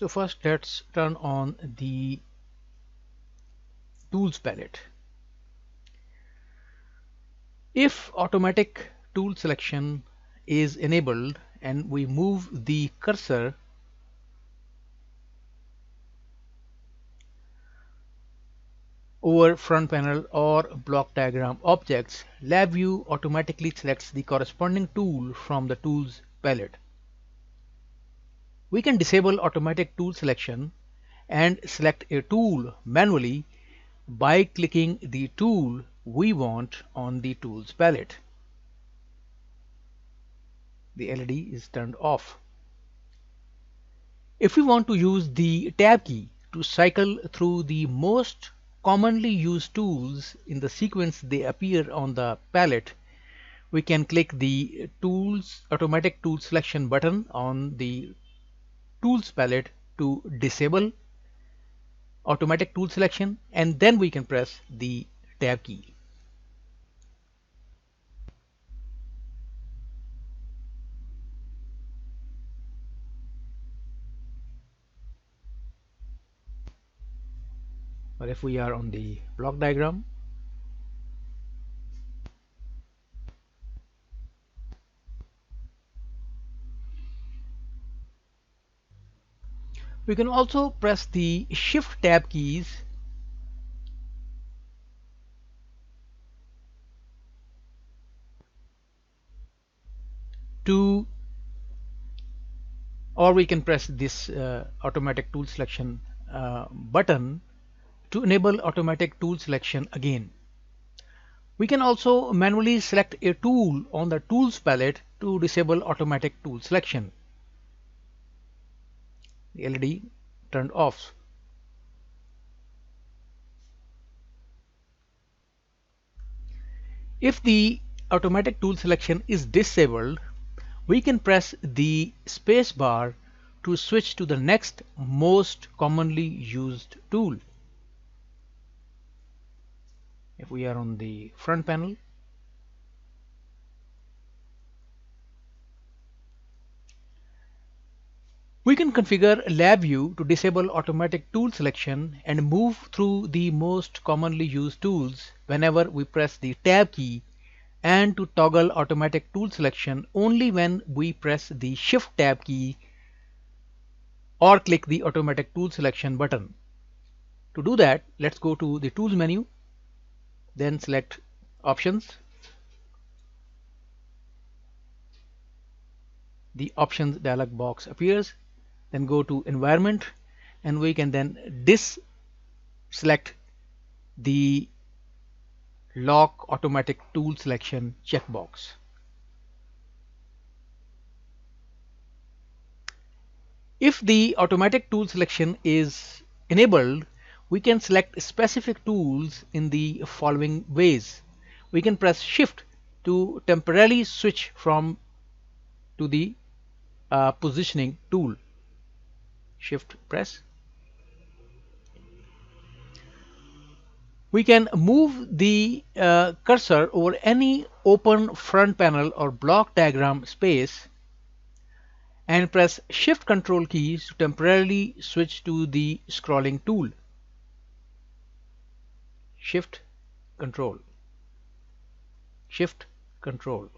So first let's turn on the tools palette. If automatic tool selection is enabled and we move the cursor over front panel or block diagram objects, LabVIEW automatically selects the corresponding tool from the tools palette. We can disable automatic tool selection and select a tool manually by clicking the tool we want on the tools palette. The LED is turned off. If we want to use the tab key to cycle through the most commonly used tools in the sequence they appear on the palette, we can click the tools automatic tool selection button on the tools palette to disable automatic tool selection, and then we can press the tab key. Or if we are on the block diagram, we can also press the shift tab keys to, or we can press this automatic tool selection button to enable automatic tool selection again. We can also manually select a tool on the tools palette to disable automatic tool selection. The LED turned off. If the automatic tool selection is disabled, we can press the space bar to switch to the next most commonly used tool. If we are on the front panel, we can configure LabVIEW to disable automatic tool selection and move through the most commonly used tools whenever we press the tab key, and to toggle automatic tool selection only when we press the shift tab key or click the automatic tool selection button. To do that, let's go to the tools menu, then select options. The options dialog box appears. Then go to environment, and we can then select the lock automatic tool selection checkbox. If the automatic tool selection is enabled, we can select specific tools in the following ways. We can press shift to temporarily switch from to the positioning tool. Shift press. We can move the cursor over any open front panel or block diagram space and press shift control keys to temporarily switch to the scrolling tool. Shift control. Shift control.